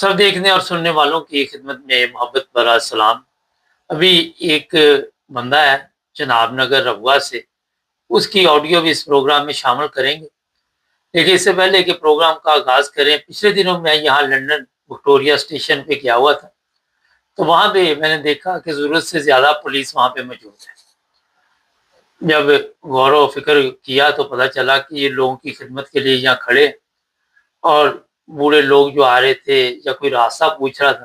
سب دیکھنے اور سننے والوں کی خدمت میں محبت برا سلام۔ ابھی ایک بندہ ہے جناب نگر ربوہ سے، اس کی آڈیو بھی اس پروگرام میں شامل کریں گے، لیکن اس سے پہلے کہ پروگرام کا آغاز کریں، پچھلے دنوں میں یہاں لندن وکٹوریہ اسٹیشن پہ گیا ہوا تھا، تو وہاں پہ میں نے دیکھا کہ ضرورت سے زیادہ پولیس وہاں پہ موجود ہے۔ جب غور و فکر کیا تو پتہ چلا کہ یہ لوگوں کی خدمت کے لیے یہاں کھڑے، اور بوڑھے لوگ جو آ رہے تھے یا کوئی راستہ پوچھ رہا تھا،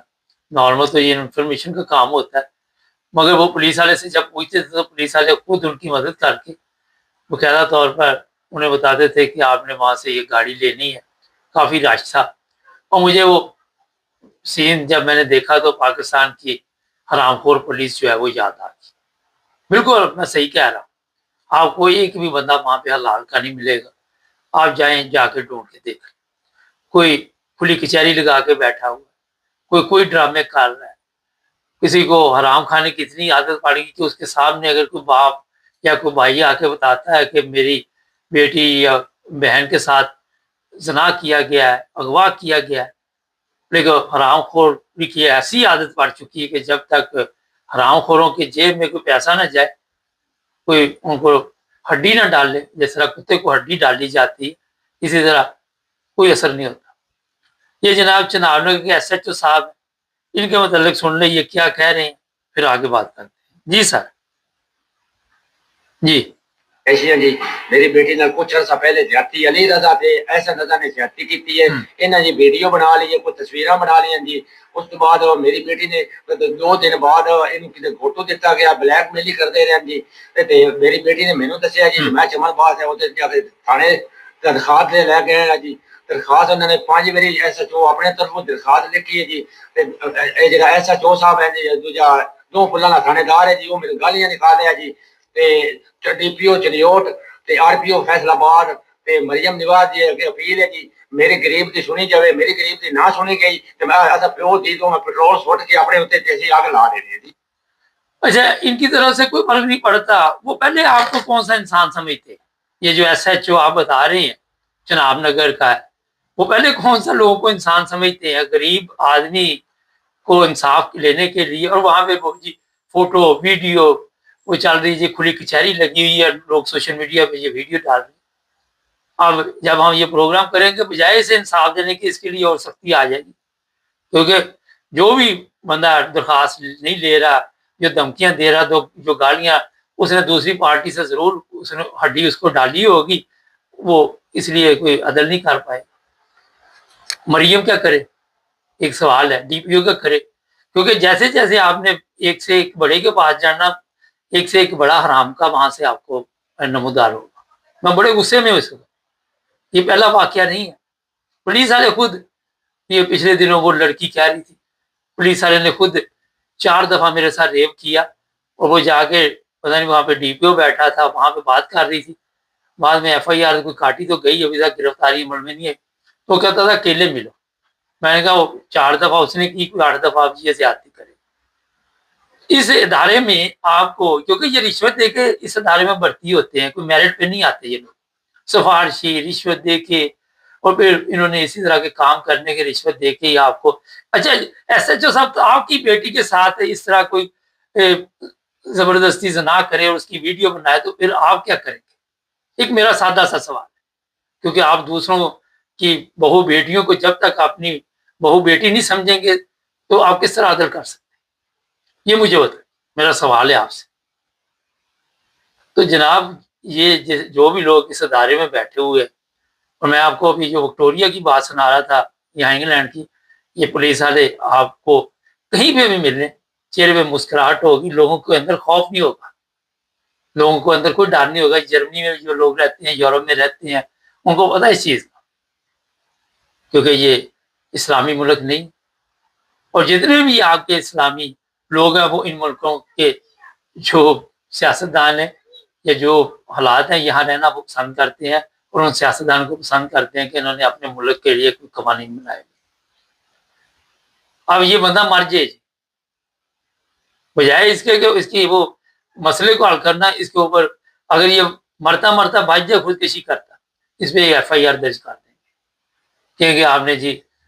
نارمل تو یہ انفارمیشن کا کام ہوتا ہے، مگر وہ پولیس والے سے جب پوچھتے تھے تو پولیس والے خود ان کی مدد کر کے باقاعدہ طور پر انہیں بتاتے تھے کہ آپ نے وہاں سے یہ گاڑی لینی ہے۔ کافی رش تھا، اور مجھے وہ سین جب میں نے دیکھا تو پاکستان کی حرام خور پولیس جو ہے وہ یاد آ گئی۔ بالکل میں صحیح کہہ رہا ہوں، آپ کو ایک بھی بندہ وہاں پہ حلال کا نہیں ملے گا، آپ جائیں جا کے ڈھونڈ کے دیکھ، کوئی کھلی کچہری لگا کے بیٹھا ہوا، کوئی ڈرامے کر رہا ہے، کسی کو حرام کھانے کی اتنی عادت پڑ گئی کہ اس کے سامنے اگر کوئی باپ یا کوئی بھائی آ کے بتاتا ہے کہ میری بیٹی یا بہن کے ساتھ زنا کیا گیا ہے، اغوا کیا گیا ہے، لیکن حرام خور کی ایسی عادت پڑ چکی ہے کہ جب تک حرام خوروں کی جیب میں کوئی پیسہ نہ جائے، کوئی ان کو ہڈی نہ ڈال لے، جس طرح کتے کو ہڈی ڈالی جاتی ہے، اسی طرح کوئی اثر نہیں ہوتا۔ یہ جناب چناب نگر کے ایس ایچ او صاحب ہیں، ان کے متعلق سن لیں یہ کیا کہہ رہے ہیں، پھر آگے بات کرتے ہیں۔ جی سر۔ جی جی میری بیٹی نے کچھ عرصہ پہلے زیادتی علی رضا تھے، ایسا رضا نے زیادتی کی ہے، انہوں نے ویڈیو بنا لی ہے، کچھ تصویراں بنا لی ہیں جی۔ اس کے بعد میری بیٹی نے 2 دن بعد ان کی فوٹو دیتا گیا، بلیک میل کرتے رہے جی۔ میری بیٹی نے مینوں دسیا جی میں چمن باز ہے، ادھر جا کے تھانے درخواست لے گئے جی۔ درخواست انہوں نے 5 باری ایس ایچ او اپنے طرفوں درخواست لکھی ہے جی۔ جڑا ایس ایچ او صاحب ہے جی، دوجا 2 پلہ تھانے دار ہے جی، وہ میری گالیاں نکال رہے جی۔ ڈی پی او چنیوٹ تے آر پی او فیصل آباد تے مریم نواز جی اگے اپیل ہے جی میری غریب دی سنی جاوے، میری غریب دی نہ سنی گئی تے میں ایسا پیو دی تو میں پیٹرول سٹ کے اپنے اوتے تیزی آگ لا دینی ہے جی۔ اچھا، ان کی طرف سے کوئی فرق نہیں پڑتا، وہ پہلے آپ کو کون سا انسان سمجھتے؟ یہ جو ایس ایچ او آپ بتا رہے ہیں چناب نگر کا ہے، وہ پہلے کون سا لوگوں کو انسان سمجھتے ہیں؟ غریب آدمی کو انصاف لینے کے لیے، اور وہاں پہ جی فوٹو ویڈیو وہ چل رہی ہے، کھلی کچہری لگی ہوئی ہے، لوگ سوشل میڈیا پہ یہ ویڈیو ڈال رہے ہیں۔ اب جب ہم یہ پروگرام کریں گے، بجائے اسے انصاف دینے کی اس کے لیے اور سختی آ جائے گی، کیونکہ جو بھی بندہ درخواست نہیں لے رہا، جو دھمکیاں دے رہا، تو جو گالیاں اس نے دوسری پارٹی سے ضرور اس نے ہڈی اس کو ڈالی ہوگی، وہ اس لیے کوئی عدل نہیں کر پائے۔ مریم کیا کرے؟ ایک سوال ہے، ڈی پی او کا کرے، کیونکہ جیسے جیسے آپ نے ایک سے ایک بڑے کے پاس جانا، ایک سے ایک بڑا حرام کا وہاں سے آپ کو نمودار ہوگا۔ میں بڑے غصے میں اس وقت، یہ پہلا واقعہ نہیں ہے۔ پولیس والے خود، یہ پچھلے دنوں وہ لڑکی کہہ رہی تھی، پولیس والے نے خود 4 دفعہ میرے ساتھ ریپ کیا، اور وہ جا کے پتہ نہیں وہاں پہ ڈی پی او بیٹھا تھا، وہاں پہ بات کر رہی تھی، بعد میں ایف آئی آر کوئی کاٹی تو گئی، ابھی تک گرفتاری عمل میں نہیں ہے، تو کہتا تھا اکیلے ملو۔ میں نے کہا وہ 4 دفعہ اس نے کی، کوئی 8 دفعہ آپ یہ زیادتی کرے۔ اس ادارے میں آپ کو، کیونکہ یہ رشوت دے کے اس ادارے میں بھرتی ہوتے ہیں، کوئی میرٹ پہ نہیں آتے یہ لوگ، سفارشی رشوت دے کے، اور پھر انہوں نے اسی طرح کے کام کرنے کے رشوت دے کے ہی آپ کو۔ اچھا ایس ایچ او صاحب، تو آپ کی بیٹی کے ساتھ اس طرح کوئی زبردستی زنا کرے اور اس کی ویڈیو بنائے، تو پھر آپ کیا کریں گے؟ ایک میرا سادہ سا سوال ہے، کیونکہ آپ دوسروں کی بہو بیٹیوں کو جب تک اپنی بہو بیٹی نہیں سمجھیں گے تو آپ کس طرح عدل کر سکتے ہیں؟ یہ مجھے بتائیں، میرا سوال ہے آپ سے۔ تو جناب یہ جو بھی لوگ اس ادارے میں بیٹھے ہوئے، اور میں آپ کو ابھی جو وکٹوریہ کی بات سنا رہا تھا یہاں انگلینڈ کی، یہ پولیس والے آپ کو کہیں پہ بھی ملنے، چہرے پہ مسکراہٹ ہوگی، لوگوں کے اندر خوف نہیں ہوگا، لوگوں کو اندر کوئی ڈر نہیں ہوگا۔ جرمنی میں جو لوگ رہتے ہیں، یورپ میں رہتے ہیں، ان کو پتہ ہے اس چیز کا، کیونکہ یہ اسلامی ملک نہیں، اور جتنے بھی آپ کے اسلامی لوگ ہیں وہ ان ملکوں کے جو سیاستدان ہیں یا جو حالات ہیں یہاں رہنا وہ پسند کرتے ہیں، اور ان سیاستدان کو پسند کرتے ہیں کہ انہوں نے اپنے ملک کے لیے کوئی قوانین بنائے۔ اب یہ بندہ مر جائے، بجائے اس کے کہ اس کی وہ مسئلے کو حل کرنا، اس کے اوپر اگر یہ مرتا مرتا بچ جائے، خودکشی کرتا، اس پہ ایف آئی آر درج کر دیں گے، کہیں گے آپ نے جی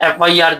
FIR